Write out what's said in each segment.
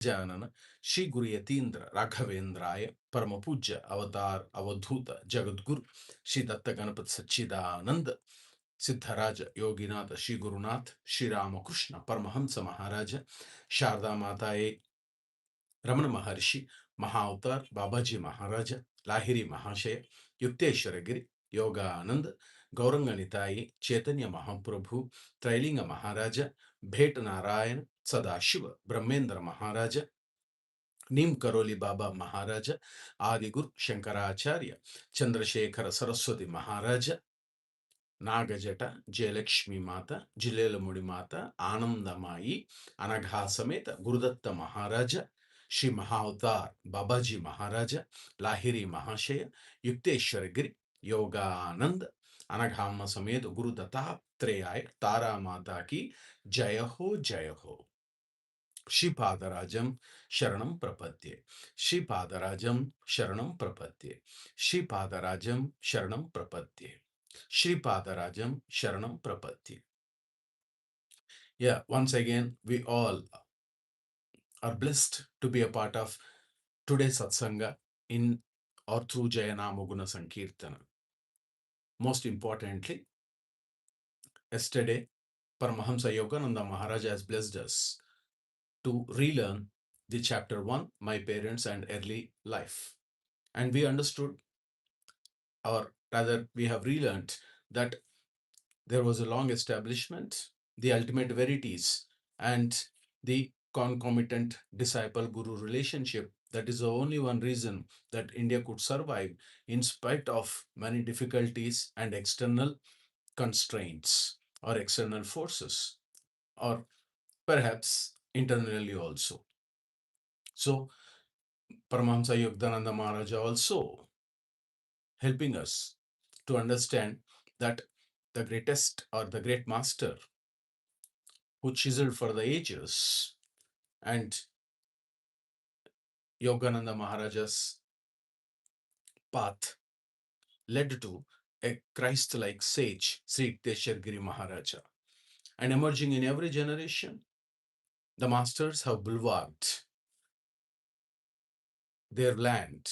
Janana, Shri Guru Yatindra Raghavendraya, Paramapuja Avatar Avadhuta Jagadguru, Shri Datta Ganapat Sachidananda, Siddharaja Yoginatha Shri Gurunath, Shri Ramakrishna Paramahamsa Maharaja, Sharda Mataye Ramana Maharshi, Mahavatar, Babaji Maharaja, Lahiri Mahashaya, Yukteswaragiri, Yoga Anand, Gauranga Nitai, Chaitanya Mahaprabhu, Trailinga Maharaja, Bhet Narayan, Sadashiva, Brahmendra Maharaja, Nim Karoli Baba Maharaja, Adigur Shankaracharya, Chandrasekhara Saraswati Maharaja, Nagajata, Jayalakshmi Mata, Jilelamudi Mata, Anandamayi, Anagha Sameta, Gurudatta Maharaja, Shri Mahavatar, Babaji Maharaja, Lahiri Mahashaya, Yukteswaragiri, Yoga Anand, Anaghama Samet, Gurudatta Treyay, Tara Mata ki, Jaya Ho, Jaya Ho. Shripadarajam Sharanam Prapadye. Shripadarajam Sharanam Prapadye. Shripadarajam Sharanam Prapadye. Shripadarajam Sharanam Prapadye. Yeah, once again, we all are blessed to be a part of today's Satsanga in or through Jaya Guna Sankeerthana. Most importantly, yesterday, Paramahansa Yogananda Maharaj has blessed us to relearn the chapter 1, My Parents and Early Life. And we understood, or rather, we have relearned that there was a long establishment, the ultimate verities, and the concomitant disciple guru relationship. That is the only one reason that India could survive in spite of many difficulties and external constraints or external forces, or perhaps internally also. So, Paramahamsa Yogananda Maharaj also helping us to understand that the greatest or the great master who chiseled for the ages and Yogananda Maharaja's path led to a Christ-like sage, Sri Yukteswar Maharaja. And emerging in every generation, the masters have bulwarked their land.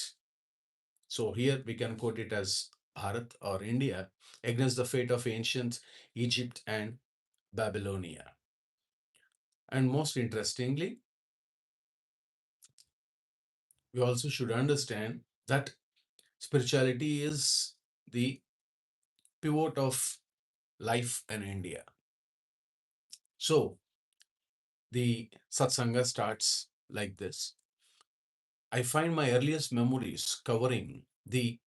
So here we can quote it as Bharat or India against the fate of ancient Egypt and Babylonia. And most interestingly, we also should understand that spirituality is the pivot of life in India. So the satsanga starts like this. I find my earliest memories covering the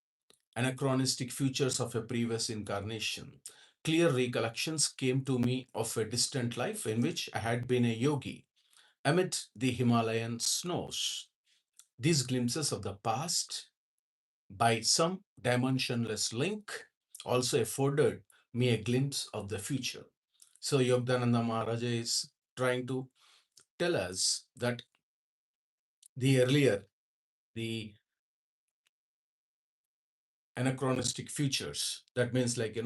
anachronistic futures of a previous incarnation. Clear recollections came to me of a distant life in which I had been a yogi amid the Himalayan snows. These glimpses of the past, by some dimensionless link, also afforded me a glimpse of the future. So Yogananda Maharaja is trying to tell us that the earlier, the anachronistic futures, that means like,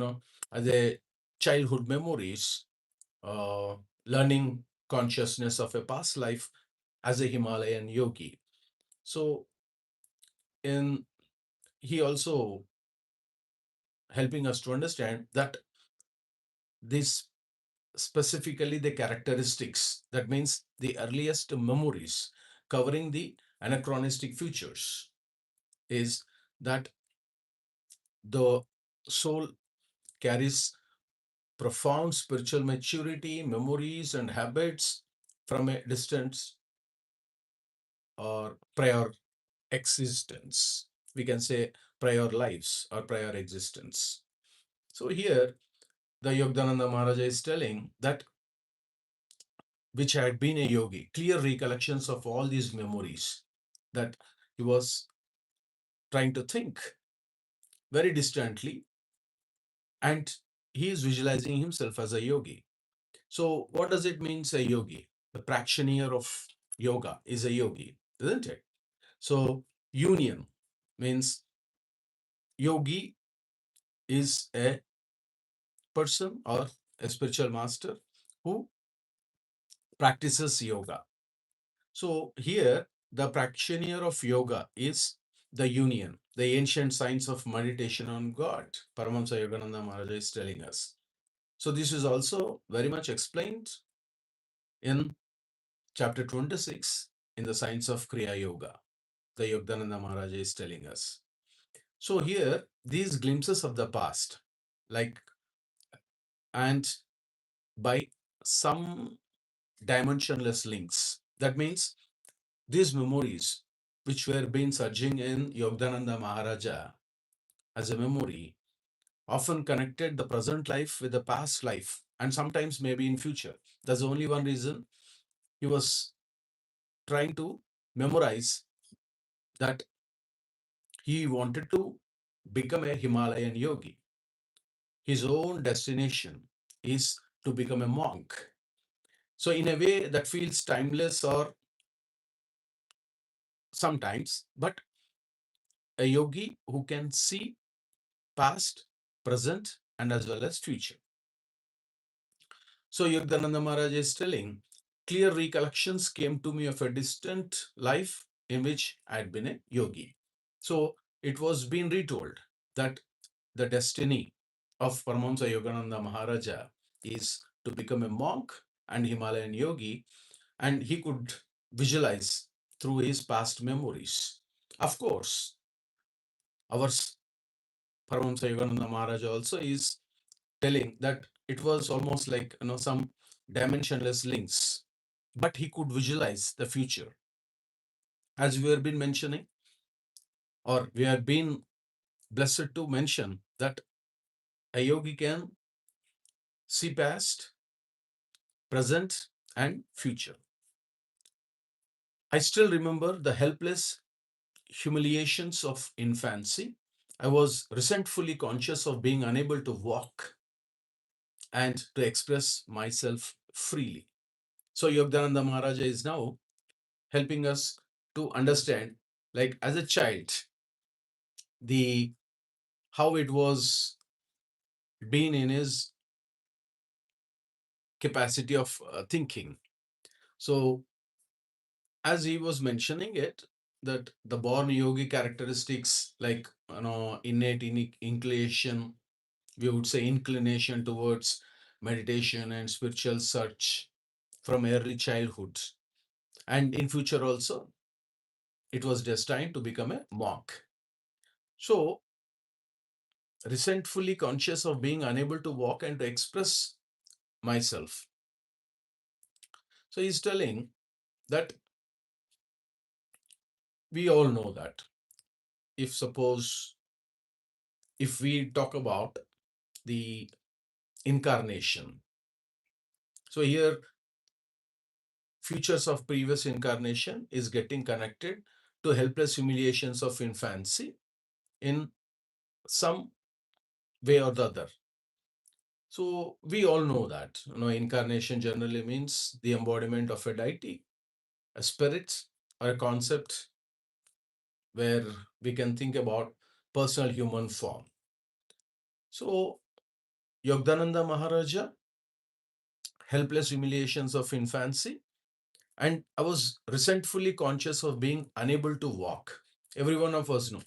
as a childhood memories, uh, learning consciousness of a past life as a Himalayan yogi. So in he also helping us to understand that this specifically the characteristics, that means the earliest memories covering the anachronistic futures, is that the soul carries profound spiritual maturity, memories, and habits from a distant or prior existence. We can say prior lives or prior existence. So here, the Yogananda Maharaja is telling that which had been a yogi, clear recollections of all these memories that he was trying to think very distantly, and he is visualizing himself as a yogi. So, what does it mean, a yogi? The practitioner of yoga is a yogi, isn't it? So, union means yogi is a person or a spiritual master who practices yoga. So here, the practitioner of yoga is the union, the ancient science of meditation on God. Paramahansa Yogananda Maharaj is telling us. So this is also very much explained in chapter 26 in the science of Kriya Yoga. The Yogananda Maharaj is telling us. So here, these glimpses of the past, like, and by some dimensionless links. That means these memories, which were being surging in Yogananda Maharaja as a memory, often connected the present life with the past life, and sometimes maybe in future. That's the only one reason he was trying to memorize that he wanted to become a Himalayan yogi. His own destination is to become a monk. So, in a way that feels timeless or sometimes, but a yogi who can see past, present, and as well as future. So, Yogananda Maharaj is telling, clear recollections came to me of a distant life in which I had been a yogi. So, it was being retold that the destiny of Paramahansa Yogananda Maharaja is to become a monk and Himalayan yogi, and he could visualize through his past memories. Of course, our Paramahansa Yogananda Maharaj also is telling that it was almost like some dimensionless links, but he could visualize the future. As we have been mentioning, or we have been blessed to mention that a yogi can see past, present, and future. I still remember the helpless humiliations of infancy. I was resentfully conscious of being unable to walk and to express myself freely. So Yogananda Maharaja is now helping us to understand, like as a child, the how it was been in his capacity of thinking. So as he was mentioning it, that the born yogi characteristics, like innate inclination, we would say inclination towards meditation and spiritual search from early childhood, and in future also it was destined to become a monk. So resentfully conscious of being unable to walk and to express myself. So he's telling that we all know that if suppose if we talk about the incarnation, so here futures of previous incarnation is getting connected to helpless humiliations of infancy in some way or the other. So we all know that incarnation generally means the embodiment of a deity, a spirit, or a concept where we can think about personal human form. So Yogananda Maharaja, helpless humiliations of infancy, and I was resentfully conscious of being unable to walk. Every one of us know.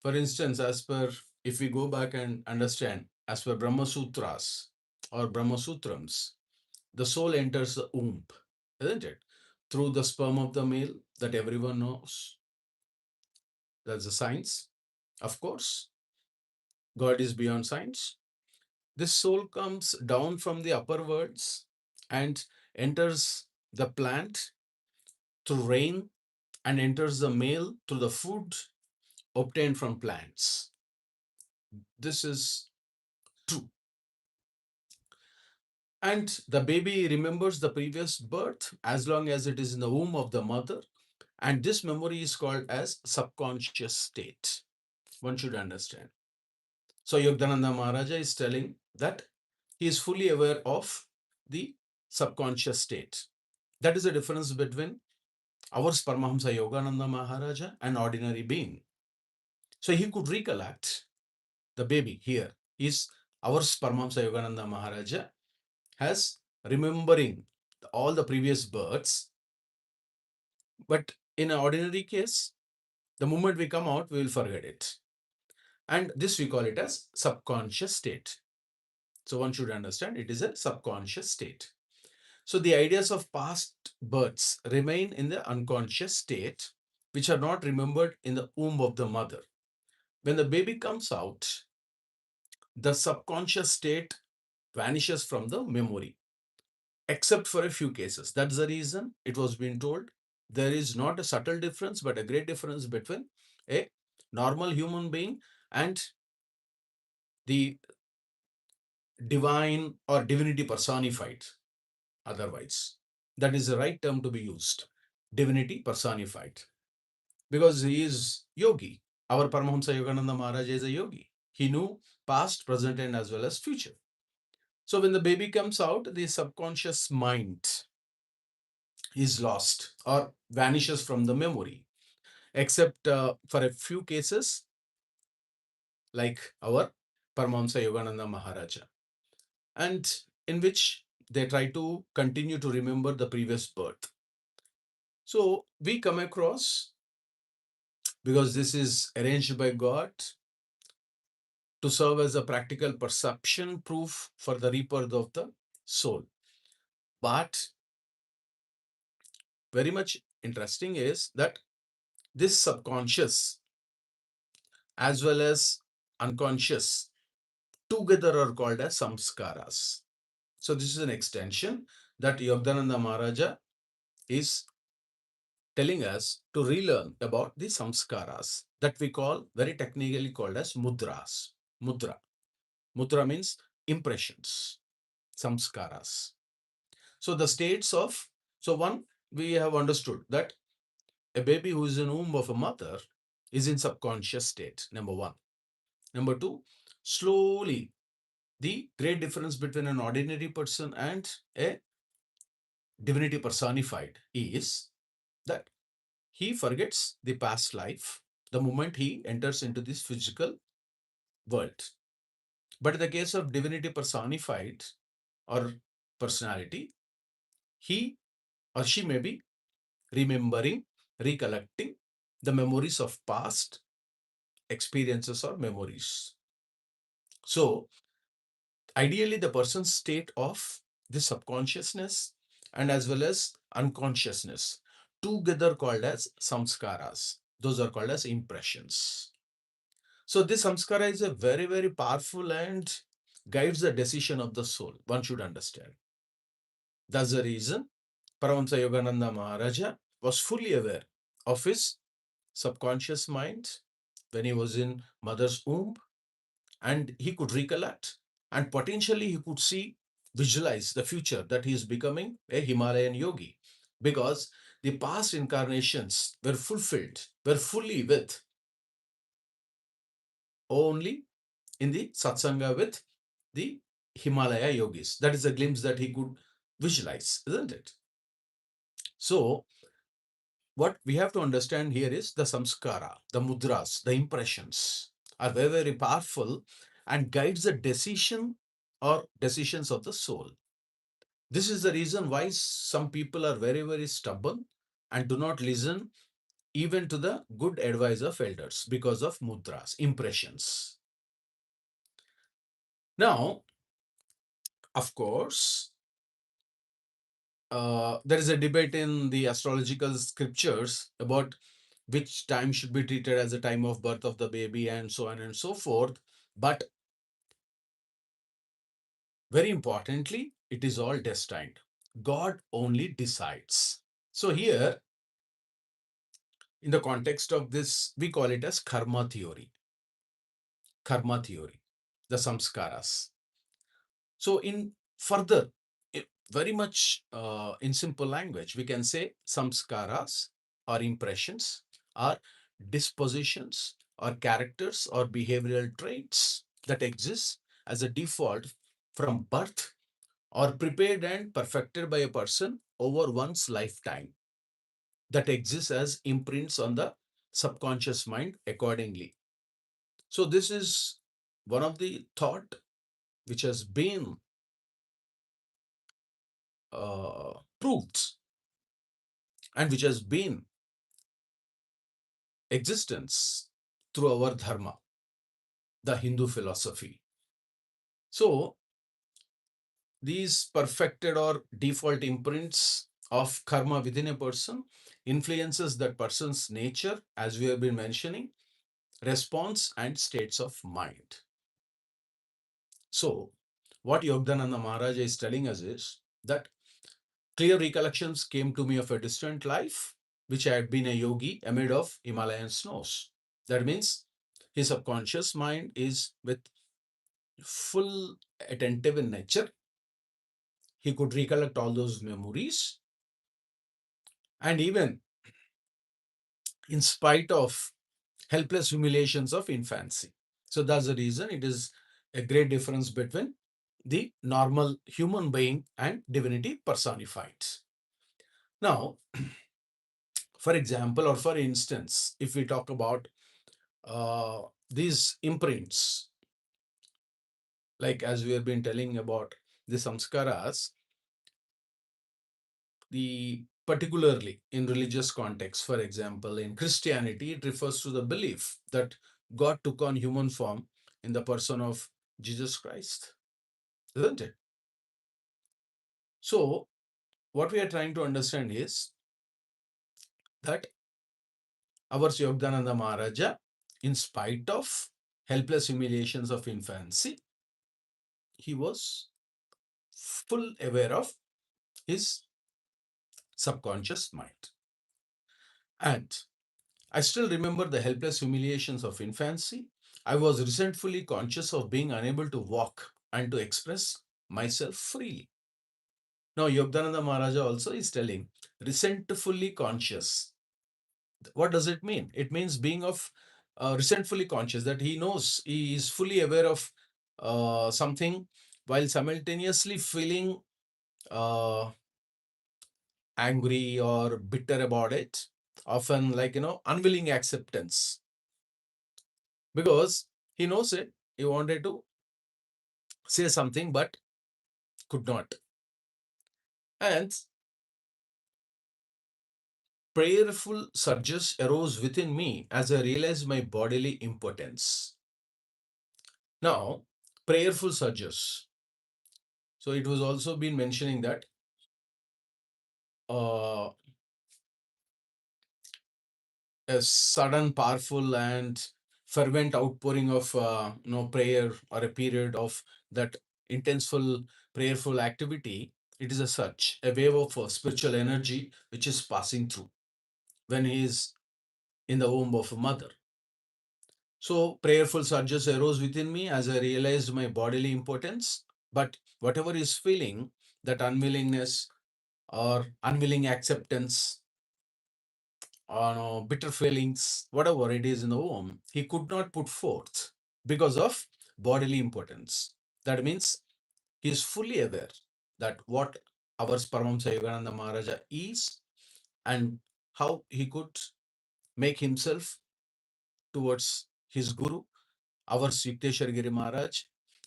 For instance, as per, if we go back and understand, as per Brahma Sutras or Brahma Sutrams, the soul enters the womb, isn't it? Through the sperm of the male, that everyone knows. That's the science. Of course, God is beyond science. This soul comes down from the upper worlds and enters the plant through rain and enters the male through the food obtained from plants. This is true. And the baby remembers the previous birth as long as it is in the womb of the mother. And this memory is called as subconscious state. One should understand. So Yogananda Maharaja is telling that he is fully aware of the subconscious state. That is the difference between our Paramahamsa Yogananda Maharaja and ordinary being. So he could recollect the baby here is our Paramahamsa Yogananda Maharaja has remembering all the previous births But in an ordinary case, the moment we come out, we will forget it. And this we call it as subconscious state. So one should understand it is a subconscious state. So the ideas of past births remain in the unconscious state, which are not remembered in the womb of the mother. When the baby comes out, the subconscious state vanishes from the memory, except for a few cases. That's the reason it was being told there is not a subtle difference, but a great difference between a normal human being and the divine or divinity personified. Otherwise, that is the right term to be used. Divinity personified. Because he is yogi. Our Paramahansa Yogananda Maharaj is a yogi. He knew past, present, and as well as future. So when the baby comes out, the subconscious mind is lost or vanishes from the memory, except for a few cases like our Paramahansa Yogananda Maharaja, and in which they try to continue to remember the previous birth. So we come across, because this is arranged by God to serve as a practical perception proof for the rebirth of the soul. But very much interesting is that this subconscious as well as unconscious together are called as samskaras. So this is an extension that Yogananda Maharaja is telling us to relearn about the samskaras that we call very technically called as mudras. Mudra. Mudra means impressions, samskaras. So the states of, so one, we have understood that a baby who is in the womb of a mother is in subconscious state, number one. Number two, slowly, the great difference between an ordinary person and a divinity personified is that he forgets the past life the moment he enters into this physical world. But in the case of divinity personified or personality, he or she may be remembering, recollecting the memories of past experiences or memories. So, ideally, the person's state of the subconsciousness and as well as unconsciousness, together called as samskaras. Those are called as impressions. So, this samskara is a very, very powerful and guides the decision of the soul. One should understand. That's the reason Paramahansa Yogananda Maharaja was fully aware of his subconscious mind when he was in mother's womb, and he could recollect and potentially he could see, visualize the future that he is becoming a Himalayan yogi, because the past incarnations were fulfilled, were fully with only in the satsanga with the Himalaya yogis. That is a glimpse that he could visualize, isn't it? So what we have to understand here is the samskara, the mudras, the impressions are very, very powerful and guides the decision or decisions of the soul. This is the reason why some people are very, very stubborn and do not listen even to the good advice of elders because of mudras, impressions. Now, of course, there is a debate in the astrological scriptures about which time should be treated as the time of birth of the baby and so on and so forth. But very importantly, it is all destined. God only decides. So here, in the context of this, we call it as karma theory, the samskaras. So in further, very much in simple language, we can say samskaras or impressions are dispositions or characters or behavioral traits that exist as a default from birth or prepared and perfected by a person over one's lifetime, that exists as imprints on the subconscious mind accordingly. So this is one of the thought which has been proved and which has been existence through our dharma, the Hindu philosophy. So, these perfected or default imprints of karma within a person influences that person's nature, as we have been mentioning, response and states of mind. So, what Yogananda Maharaj is telling us is that clear recollections came to me of a distant life, which I had been a yogi amid of Himalayan snows. That means his subconscious mind is with full attentive in nature. He could recollect all those memories, and even in spite of helpless humiliations of infancy. So that's the reason it is a great difference between the normal human being and divinity personified. Now, for example, or for instance, if we talk about these imprints, like as we have been telling about the samskaras, the particularly in religious context, for example, in Christianity, it refers to the belief that God took on human form in the person of Jesus Christ, isn't it? So, what we are trying to understand is that our Yogananda Maharaja, in spite of helpless humiliations of infancy, he was full aware of his subconscious mind. And I still remember the helpless humiliations of infancy. I was resentfully conscious of being unable to walk and to express myself freely. Now, Yogananda Maharaja also is telling resentfully conscious. What does it mean? It means being of resentfully conscious, that he knows, he is fully aware of something while simultaneously feeling uh, angry or bitter about it, often like, unwilling acceptance, because he knows it. He wanted to say something but could not. And prayerful surges arose within me as I realized my bodily impotence. Now, prayerful surges. So it was also been mentioning that uh, a sudden, powerful, and fervent outpouring of prayer, or a period of that intenseful prayerful activity. It is a such a wave of spiritual energy which is passing through when he is in the womb of a mother. So prayerful surges arose within me as I realized my bodily impotence. But whatever is feeling, that unwillingness or unwilling acceptance, or bitter feelings, whatever it is in the womb, he could not put forth because of bodily impotence. That means he is fully aware that what our Paramahansa Yogananda Maharaja is, and how he could make himself towards his guru, our Yukteswar Giri Maharaj,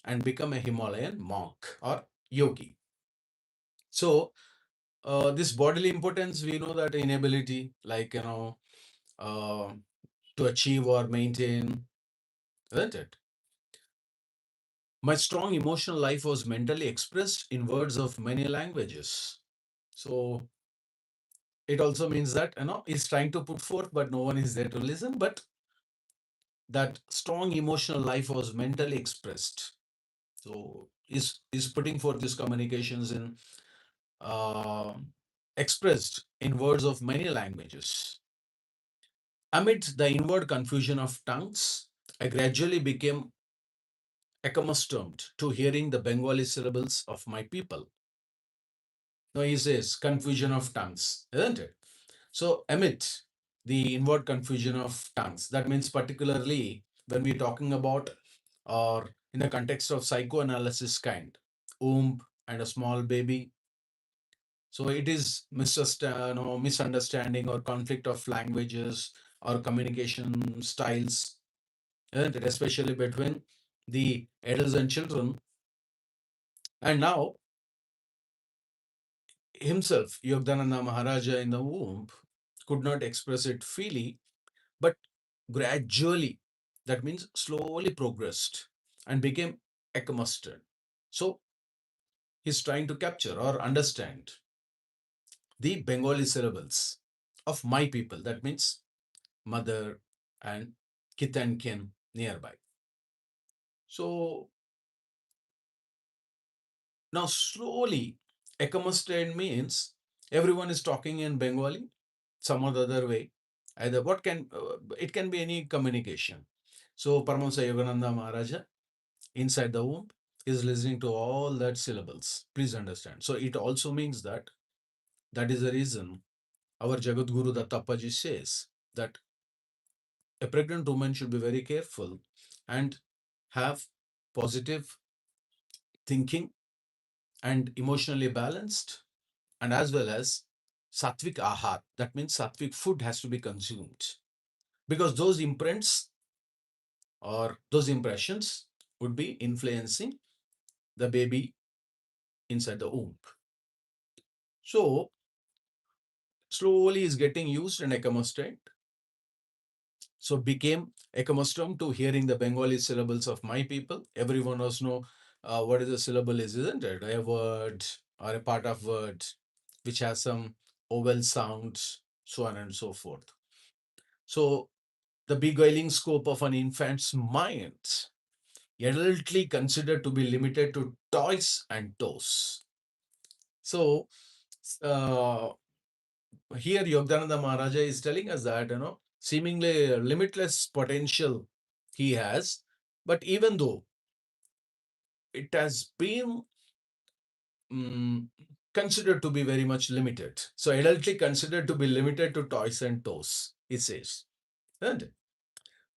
and become a Himalayan monk or yogi. So, this bodily impotence, we know that inability, like, uh, to achieve or maintain, isn't it? My strong emotional life was mentally expressed in words of many languages. So, it also means that, he's trying to put forth, but no one is there to listen. But that strong emotional life was mentally expressed. So, is putting forth these communications in uh, expressed in words of many languages. Amid the inward confusion of tongues, I gradually became accustomed to hearing the Bengali syllables of my people. Now he says confusion of tongues, isn't it? So amid the inward confusion of tongues, that means particularly when we're talking about, or in the context of psychoanalysis kind, womb and a small baby. So it is misunderstanding or conflict of languages or communication styles, isn't it? Especially between the adults and children. And now himself, Yogananda Maharaja in the womb, could not express it freely, but gradually, that means slowly progressed and became accustomed. So he's trying to capture or understand the Bengali syllables of my people. That means mother and kith and kin nearby. So now slowly, accustomed means everyone is talking in Bengali, some or the other way. Either what can it can be any communication. So Paramahansa Yogananda Maharaja inside the womb is listening to all that syllables. Please understand. So it also means that that is the reason our Jagat Guru Dattapaji says that a pregnant woman should be very careful and have positive thinking and emotionally balanced, and as well as sattvic ahar. That means sattvic food has to be consumed because those imprints or those impressions would be influencing the baby inside the womb. So slowly is getting used and accustomed. So became accustomed to hearing the Bengali syllables of my people. Everyone knows know what is a syllable is, isn't it? A word or a part of word which has some vowel sounds, so on and so forth. So the beguiling scope of an infant's mind, adultly considered to be limited to toys and toes. So uh, here Yogdananda Maharaja is telling us that, seemingly limitless potential he has, but even though it has been mm, considered to be very much limited, so adultly considered to be limited to toys and toes, it says. And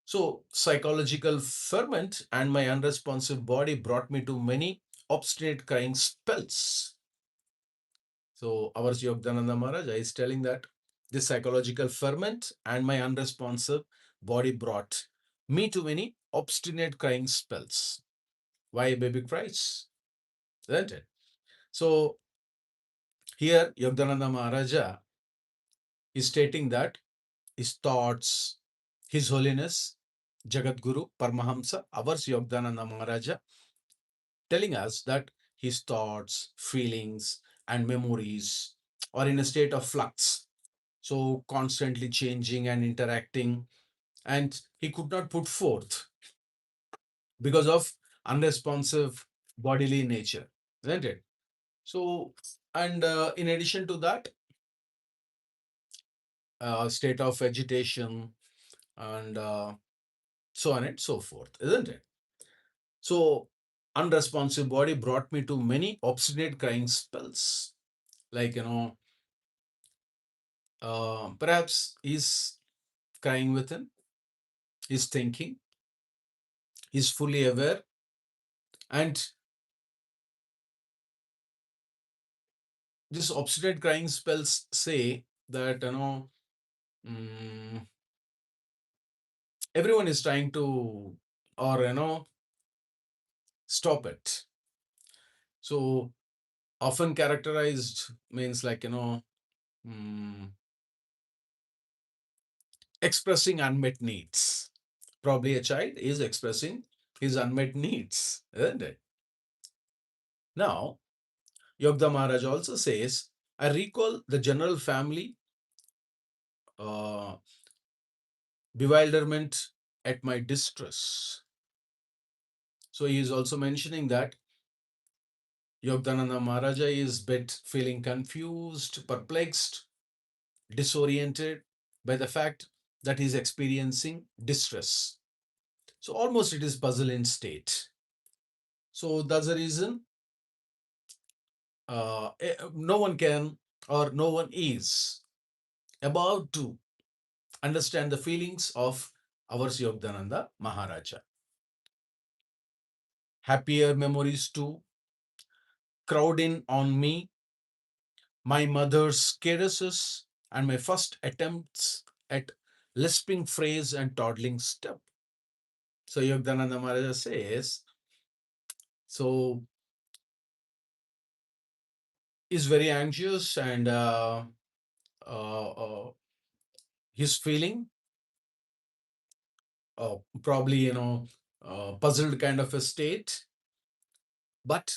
so psychological ferment and my unresponsive body brought me to many obstinate crying spells. So our Yogdananda Maharaja is telling that this psychological ferment and my unresponsive body brought me to many obstinate crying spells. Why a baby cries? Isn't it? So here Yogdananda Maharaja is stating that his thoughts, His Holiness, Jagat Guru, Paramahamsa, our Yogdananda Maharaja, telling us that his thoughts, feelings, and memories are in a state of flux, so constantly changing and interacting, and he could not put forth because of unresponsive bodily nature, isn't it? So, and in addition to that, state of agitation and so on and so forth, isn't it? So, unresponsive body brought me to many obstinate crying spells, like, perhaps he's crying within, he's thinking, he's fully aware, and this obstinate crying spells say that, mm, everyone is trying to, or, stop it. So, often characterized means like, mm, expressing unmet needs. Probably a child is expressing his unmet needs, isn't it? Now, Yogda Maharaj also says, I recall the general family uh, bewilderment at my distress. So he is also mentioning that Yogdananda Maharaja is bit feeling confused, perplexed, disoriented by the fact that he is experiencing distress. So almost it is puzzle in state. So that's the reason no one can or no one is about to understand the feelings of our Yogdananda Maharaja. Happier memories too crowd in on me, my mother's caresses and my first attempts at lisping phrase and toddling step. So Yogdananda Maharaja says, so is very anxious and uh, he's feeling probably, puzzled kind of a state. But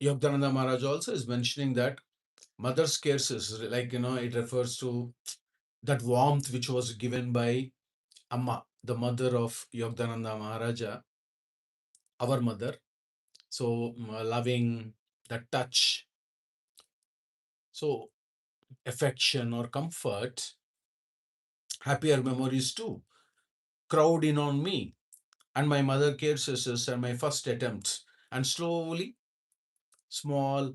Yogdananda Maharaj also is mentioning that mother's cares is like, it refers to that warmth which was given by Amma, the mother of Yogdananda Maharaja, our mother. So loving, that touch, so affection or comfort, happier memories too crowd in on me and my mother care sisters and my first attempts. And slowly, small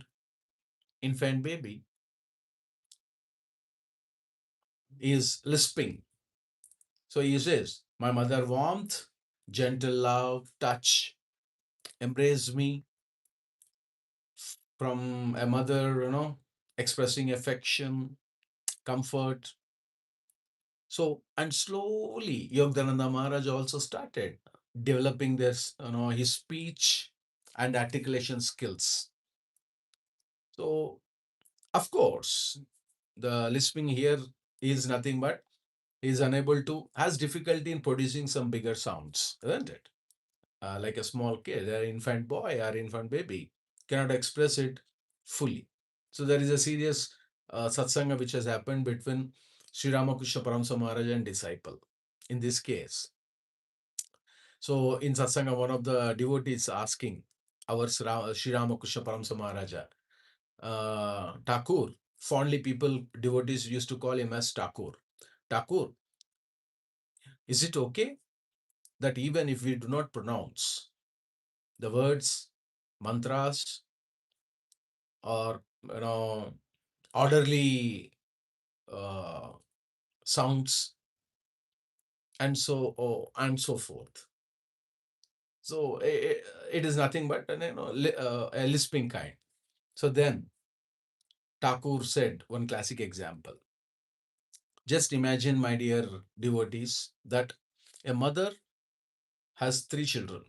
infant baby is lisping. So he says, my mother warmth, gentle love, touch, embrace me from a mother, expressing affection, comfort. So, and slowly, Yogananda Maharaj also started developing this, his speech and articulation skills. So, of course, the lisping here is nothing but he is unable to, has difficulty in producing some bigger sounds, isn't it? Like a small kid, an infant boy or infant baby cannot express it fully. So there is a serious satsanga which has happened between Sri Ramakrishna Paramsa Maharaj and disciple in this case. So in satsanga, one of the devotees asking our Sri Ramakrishna Paramsa Maharaja, Thakur, fondly people, devotees used to call him as Thakur. Thakur, is it okay that even if we do not pronounce the words, mantras, or orderly uh, sounds, and so forth? So it is nothing but a lisping kind. So then Thakur said one classic example. Just imagine, my dear devotees, that a mother has three children.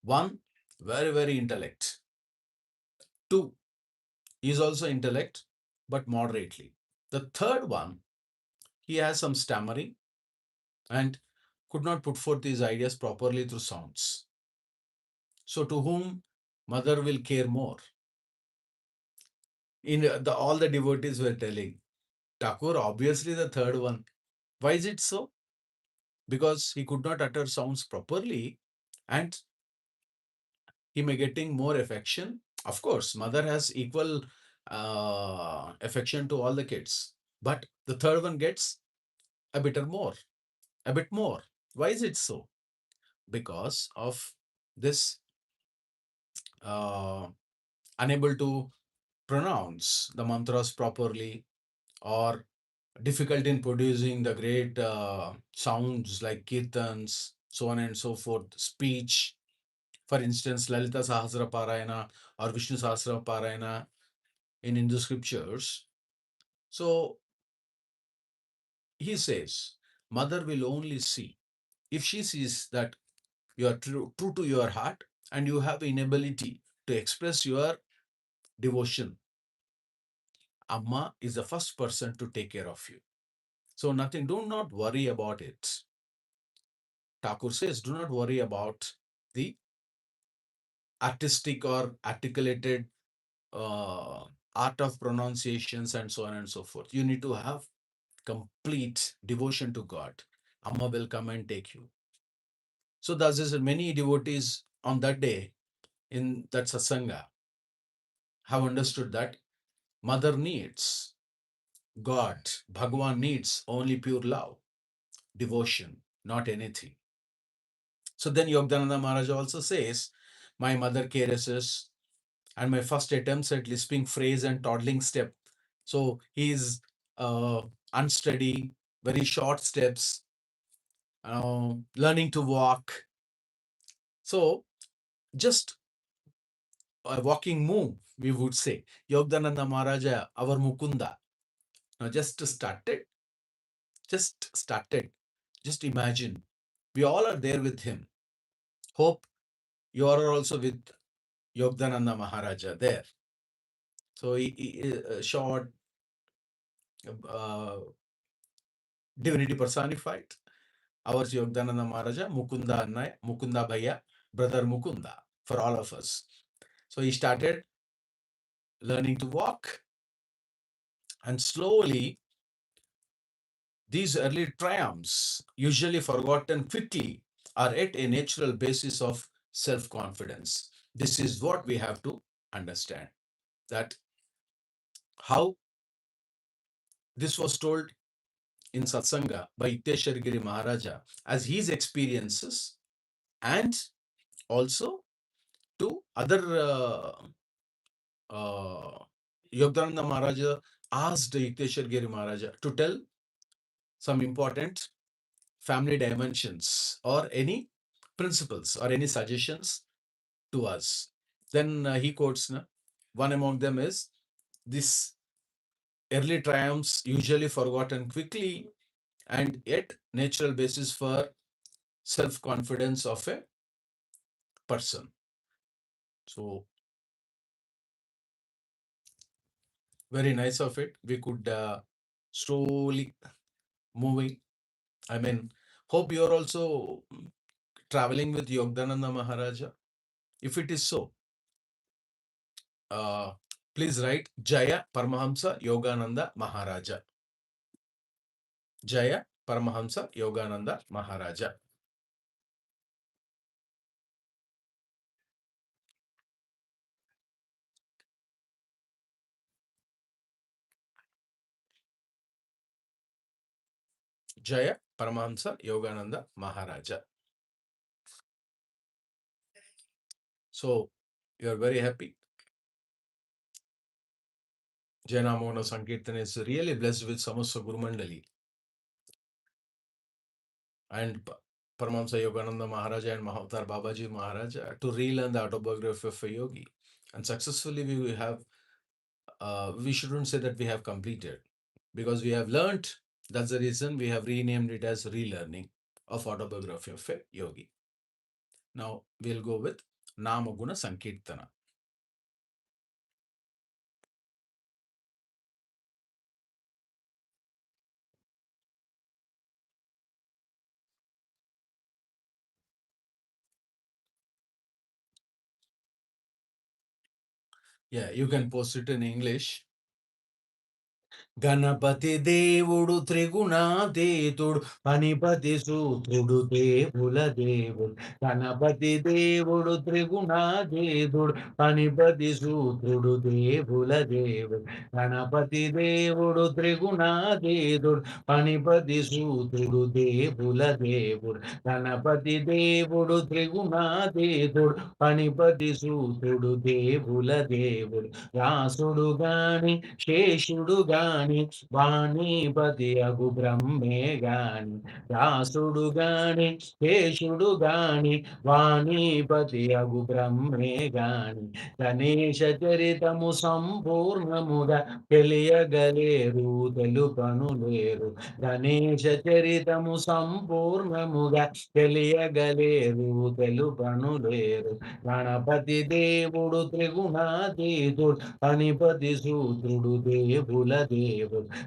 One, very, very intellect. Two, is also intellect, but moderately. The third one, he has some stammering and could not put forth his ideas properly through sounds. So, to whom mother will care more? All the devotees were telling Thakur, obviously the third one. Why is it so? Because he could not utter sounds properly, and he may getting more affection. Of course, mother has equal affection to all the kids, but the third one gets a bit more, a bit more. Why is it so? Because of this uh, unable to pronounce the mantras properly, or difficult in producing the great sounds like kirtans, so on and so forth, speech. For instance, Lalita Sahasra Parayana or Vishnu Sahasra Parayana in Hindu scriptures. So he says, mother will only see if she sees that you are true to your heart and you have inability to express your devotion. Amma is the first person to take care of you. So nothing, do not worry about it. Thakur says, do not worry about the artistic or articulated uh, art of pronunciations and so on and so forth. You need to have complete devotion to God. Amma will come and take you. So thus is many devotees on that day in that satsanga have understood that mother needs God, Bhagwan needs only pure love, devotion, not anything. So then Yogdananda Maharaj also says, my mother caresses and my first attempts at lisping phrase and toddling step. So he is unsteady, very short steps, learning to walk. So just a walking move, we would say. Yogdananda Maharaja, our Mukunda, now just started. Just imagine, we all are there with him. Hope you are also with Yogdananda Maharaja there. So short, uh, divinity personified. ours Yogananda Maharaja, Mukunda Annai, Mukunda Bhaiya, brother Mukunda, for all of us. So he started learning to walk, and slowly these early triumphs, usually forgotten quickly, are at a natural basis of self-confidence. This is what we have to understand, that how this was told in Satsanga by Yukteswar Giri Maharaja as his experiences, and also to other Yogananda Maharaja asked Yukteswar Giri Maharaja to tell some important family dimensions or any principles or any suggestions to us. Then he quotes, one among them is, this early triumphs usually forgotten quickly and yet natural basis for self-confidence of a person. So very nice of it. We could slowly moving. I mean, hope you're also traveling with Yogananda Maharaja. If it is so, uh, please write Jaya Paramahamsa Yogananda Maharaja. Jaya Paramahamsa Yogananda Maharaja. Jaya Paramahamsa Yogananda Maharaja. So you are very happy. Jaina Mona Sankeerthana is really blessed with Samasta Guru Mandali. And Paramahamsa Yogananda Maharaja and Mahavatar Babaji Maharaja to relearn the autobiography of a yogi. And successfully we have, we shouldn't say that we have completed, because we have learned. That's the reason we have renamed it as relearning of autobiography of a yogi. Now we'll go with Nama Guna Sankirtana. Yeah, you can post it in English. Ganapati దేవుడు త్రిగుణాతీతుడు పనిపతి సూత్రుడు దేవుల దేవుడు గణపతి దేవుడు త్రిగుణాతీతుడు పనిపతి సూత్రుడు దేవుల దేవుడు గణపతి దేవుడు త్రిగుణాతీతుడు పనిపతి సూత్రుడు దేవుల దేవుడు గణపతి దేవుడు త్రిగుణాతీతుడు పనిపతి సూత్రుడు దేవుల దేవుడు వ్యాసుడు గాని శేషుడు గాని వాణీపతి అగు బ్రహ్మే గాని వ్యాసుడు గాని శేషుడు గాని వాణీపతి అగు బ్రహ్మే గాని గణేశ చరితము సంపూర్ణముగా తెలియగలేరు తెలుపనులేరు గణేశ చరితము సంపూర్ణముగా తెలియగలేరు తెలుపనులేరు గణపతి దేవుడు త్రిగుణాతీతుడు పనిపతి సూత్రుడు దేవుల దేవుడు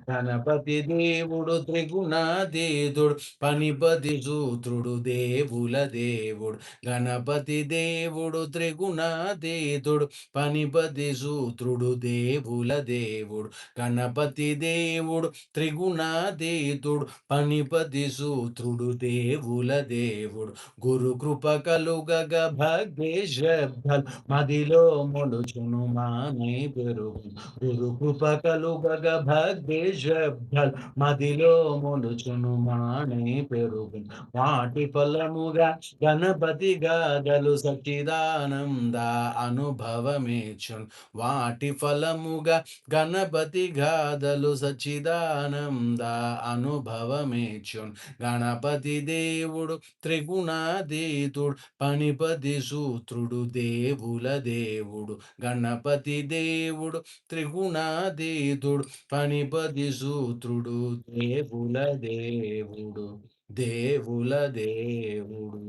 గణపతి దేవుడు త్రిగుణాతీతుడు పనిపతి సూత్రుడు దేవుల దేవుడు గణపతి దేవుడు త్రిగుణాతీతుడు పనిపతి సూత్రుడు దేవుల దేవుడు గణపతి దేవుడు త్రిగుణాతీతుడు పనిపతి సూత్రుడు దేవుల దేవుడు గురు కృప కలుగగ భక్తి శ్రద్ధలు మదిలో మొలుచును మానే పెరుగు గురు కృప కలుగగ భక్తి శ్రద్ధలు మదిలో మొలుచును మానే పెరుగు వాటి ఫలముగా గణపతి గాథలు సచ్చిదానంద అనుభవమేచున్ వాటి ఫలముగా గణపతి గాథలు సచ్చిదానంద అనుభవమేచున్ గణపతి దేవుడు త్రిగుణాతీతుడు పనిపతి సూత్రుడు దేవుల దేవుడు గణపతి దేవుడు త్రిగుణాతీతుడు పనిపతి సూత్రుడు దేవుల దేవుడు దేవుల దేవుడు.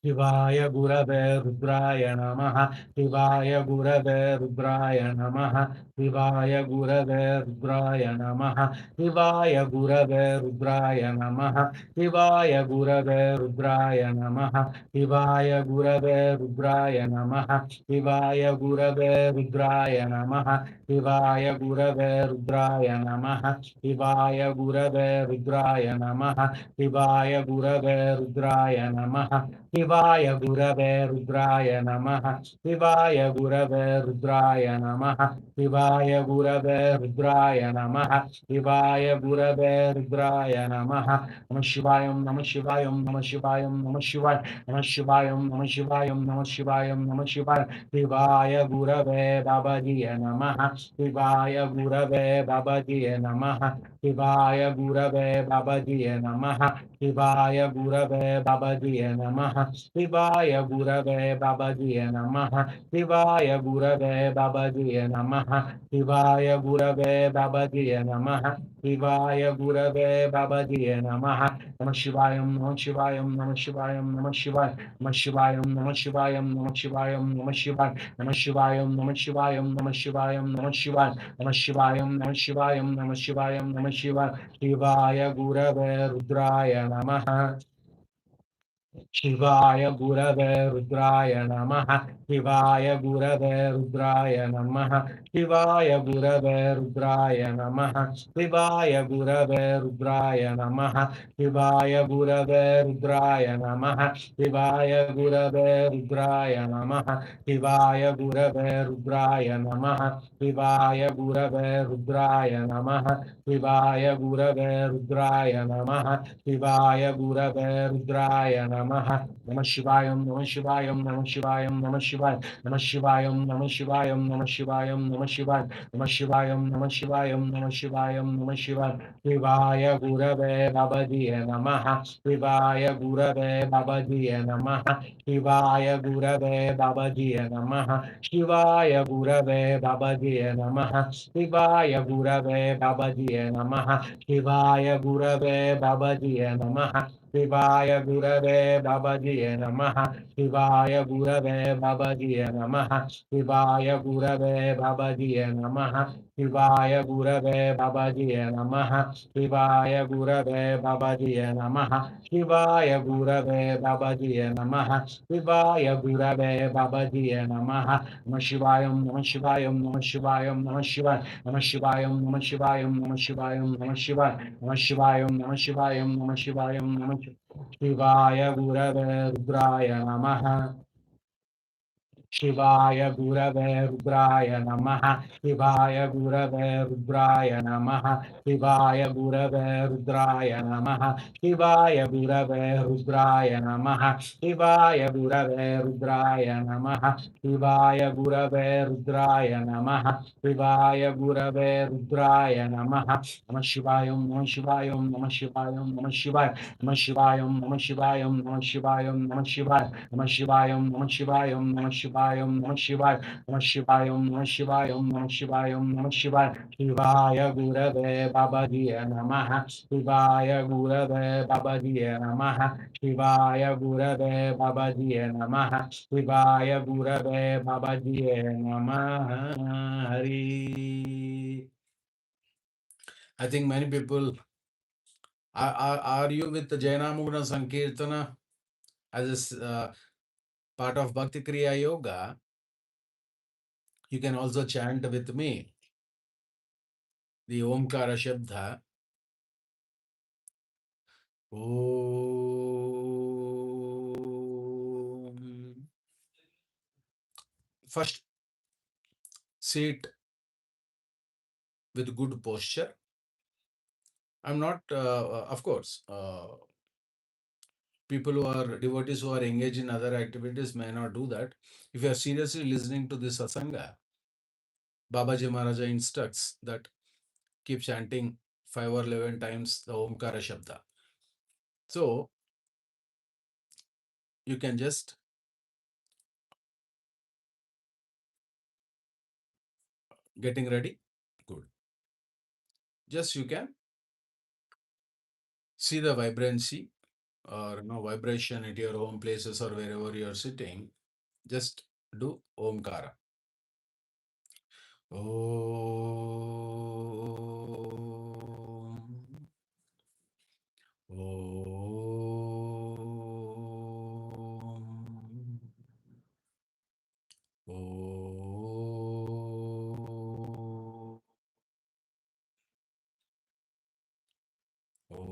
शिवाय गुरवे रुद्राय नमः शिवाय गुरवे रुद्राय नमः शिवाय गुरवे रुद्राय नमः शिवाय गुरवे रुद्राय नमः शिवाय गुरवे रुद्राय नमः शिवाय गुरवे रुद्राय नमः शिवाय गुरवे रुद्राय नमः शिवाय गुरवे रुद्राय नमः शिवाय गुरवे रुद्राय नमः शिवाय गुरवे रुद्राय नमः शिवाय गुरवे रुद्राय नमः शिवाय गुरवे रुद्राय नमः शिवाय गुरवे रुद्राय नमः शिवाय गुरवे रुद्राय नमः नमः शिवाय नमः शिवाय नमः शिवाय नमः शिवाय नमः शिवाय नमः शिवाय नमः शिवाय नमः शिवाय शिवाय गुरवे बाबाजी नमः शिवाय गुरवे बाबाजी नमः शिवाय गुरवे बाबाजी नमः शिवाय गुरवे बाबाजी नमः शिवाय गुरवे बाबाजी नमः शिवाय गुरवे बाबाजी नमः शिवाय गुरवे बाबाजी नमः शिवाय गुरवे बाबाजी नमः नमः शिवाय नमः शिवाय नमः शिवाय नमः शिवाय नमः शिवाय नमः शिवाय नमः शिवाय नमः शिवाय नमः शिवाय नमः शिवाय नमः शिवाय नमः शिवाय नमः शिवाय नमः शिवाय नमः शिवाय नमः शिवाय शिवाय गुरवे रुद्राय नमः शिवाय गुरवे रुद्राय नमः शिवाय गुरवे रुद्राय नमः शिवाय गुरवे रुद्राय नमः शिवाय गुरवे रुद्राय नमः शिवाय गुरवे रुद्राय नमः शिवाय गुरवे रुद्राय नमः शिवाय गुरवे रुद्राय नमः शिवाय गुरवे रुद्राय नमः शिवाय गुरवे रुद्राय नमः शिवाय गुरवे रुद्राय नमः नमः शिवाय नमः शिवाय नमः शिवाय नमः शिवाय नमः शिवाय नमः शिवाय नमः शिवाय नमः शिवाय नमः शिवाय नमः शिवाय नमः शिवाय नमः शिवाय शिवाय गुरवे बाबाजी नमः शिवाय गुरवे बाबाजी नमः शिवाय गुरवे बाबाजी नमः शिवाय गुरवे बाबाजी नमः शिवाय गुरवे बाबाजी नमः शिवाय गुरवे बाबाजी नमः शिवाय गुरवे बाबाजी नमः शिवाय गुरवे बाबाजी नमः शिवाय गुरवे बाबाजी नमः शिवाय गुरवे बाबाजी नमः शिवाय गुरवे बाबाजी नमः शिवाय गुरवे बाबाजी नमः शिवाय गुरवे बाबाजी नमः नमः शिवाय नमः शिवाय नमः शिवाय नमः शिवाय नमः शिवाय नमः शिवाय नमः शिवाय नमः शिवाय नमः शिवाय नमः शिवाय नमः शिवाय नमः शिवाय गुरवे रुद्राय नमः शिवाय गुरवे रुद्राय नमः शिवाय गुरवे रुद्राय नमः शिवाय गुरवे रुद्राय नमः शिवाय गुरवे रुद्राय नमः शिवाय गुरवे रुद्राय नमः शिवाय गुरवे रुद्राय नमः शिवाय गुरवे रुद्राय नमः नमः शिवाय नमः शिवाय नमः शिवाय नमः शिवाय नमः शिवाय नमः शिवाय नमः शिवाय नमः शिवाय नमः शिवाय नमः शिवाय नमः शिवाय नमः शिवाय नमः शिवाय नमः शिवाय नमः शिवाय नमः शिवाय शिवाय गुरवे बाबाजी नमः शिवाय गुरवे बाबाजी नमः शिवाय गुरवे बाबाजी नमः शिवाय गुरवे बाबाजी नमः Hari I think many people are you with the Jainamugna Sankeerthana as a part of Bhakti Kriya Yoga? You can also chant with me the Omkara Shabda. Om. First, sit with good posture. I'm not, of course, people who are devotees who are engaged in other activities may not do that. If you are seriously listening to this Satsanga, Babaji Maharaja instructs that keep chanting 5 or 11 times the Omkara Shabda. So you can just getting ready. Good. Just you can see the vibrancy or vibration at your home places or wherever you are sitting, just do Omkara. Om. Om. Om. Om.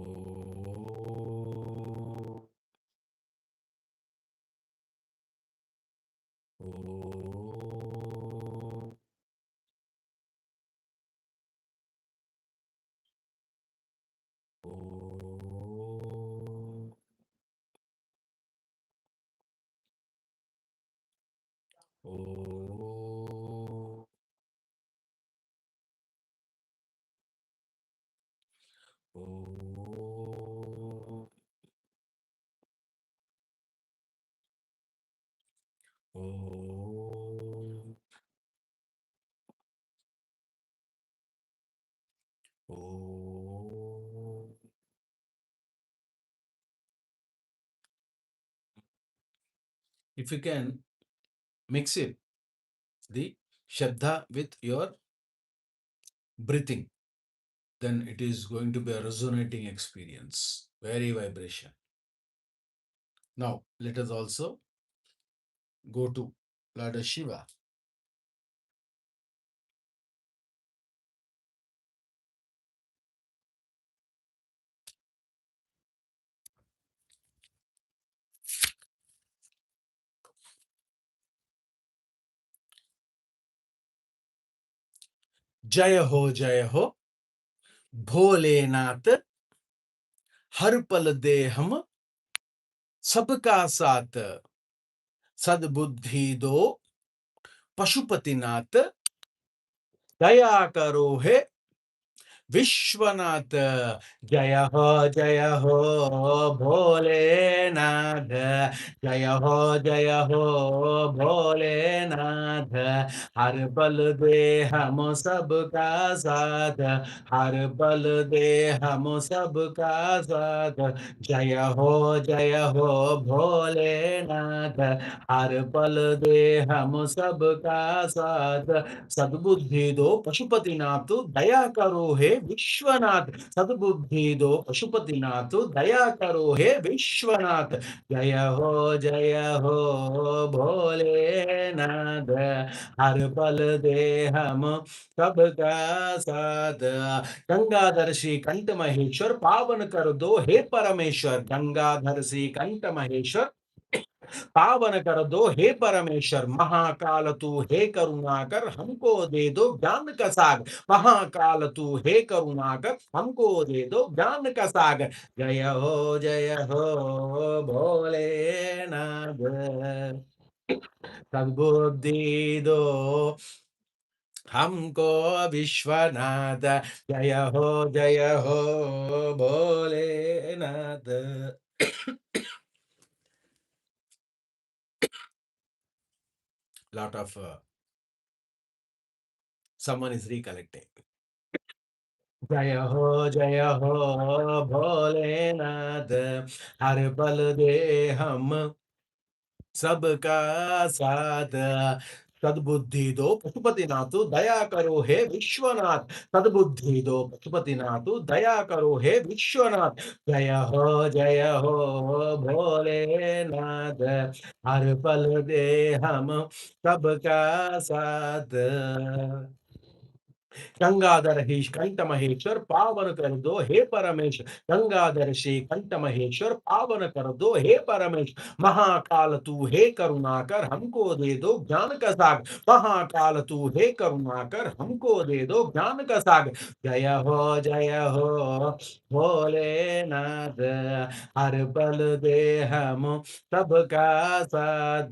Om. Om. Om. Om. Om. Om. If you can mix it, the Shabda with your breathing, then it is going to be a resonating experience, very vibration. Now, let us also go to Lord Shiva. जय हो भोलेनाथ, हर पल दे हम सबका साथ, सद्बुद्धि दो पशुपतिनाथ, दया करो है विश्वनाथ। जय हो भोलेनाथ, जय हो भोलेनाथ, हर पल दे हम सबका साथ, हर पल दे हम सबका साथ। जय हो भोलेनाथ, हर पल दे हम सबका साथ, सद्बुद्धि दो पशुपतिनाथ, दया करो हे विश्वनाथ। सद्बुद्धि दो पशुपतिनाथ, दया करो हे विश्वनाथ। जय हो भोलेनाथ, हर पल दे हम सबका साथ। गंगाधर श्री कंठ महेश्वर, पावन कर दो हे परमेश्वर। गंगाधर श्री कंठ महेश्वर, पावन कर दो हे परमेश्वर। महाकाल तू हे करुणाकर, हमको दे दो ज्ञान का सागर। महाकाल तू हे करुणाकर, हमको दे दो ज्ञान का सागर। जय हो भोलेनाथ, सद्बुद्धि दो हमको विश्वनाथ। जय हो Bholenath. Lot of someone is recollecting. जय हो भोलेनाथ, हर पल दे हम सबका साथ, सद्बुद्धि दो पशुपतिनाथ, दया करो हे विश्वनाथ। सद्बुद्धि दो पशुपतिनाथ, दया करो हे विश्वनाथ। जय हो भोलेनाथ, हर पल दे हम सबका साथ। गंगाधर ही कंठ महेश्वर, पावन कर दो हे परमेश्वर। गंगाधर श्री कंठ महेश्वर, पावन कर दो हे परमेश्वर। महाकाल तू हे करुणाकर, हमको दे दो ज्ञान का सागर। महाकाल तू हे करुणाकर, हमको दे दो ज्ञान का सागर। जय हो भोलेनाथ, हर पल दे हम सबका साथ,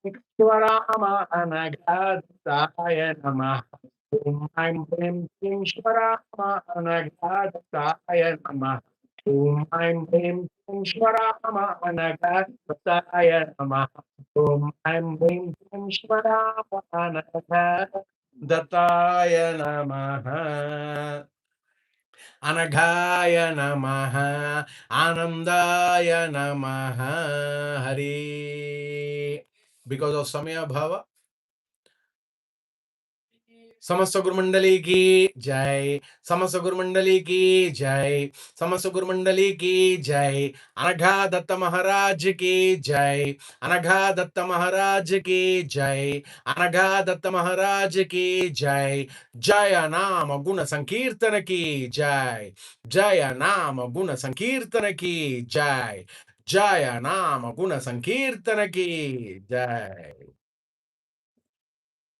Shwarama Anagadaya Namah. Om Aim Brim Kim Shwarama Anagadaya Namah. Om Aim Brim Kim Shwarama Anagadaya Namah. Om Aim Brim Kim Shwarama Anagadaya Namah. Anagaya Namaha, Anandaya Namaha, Hari. Because of Samaya Bhava, समस्त गुरुमंडली की जय, समस्त गुरुमंडली की जय, समस्त गुरुमंडली की जय, अनघा दत्त महाराज की जय, अनघा दत्त महाराज की जय, अनघा दत्त महाराज की जय, जय नाम गुण संकीर्तन की जय, जय नाम गुण संकीर्तन की जय, जय नाम गुण संकीर्तन की जय.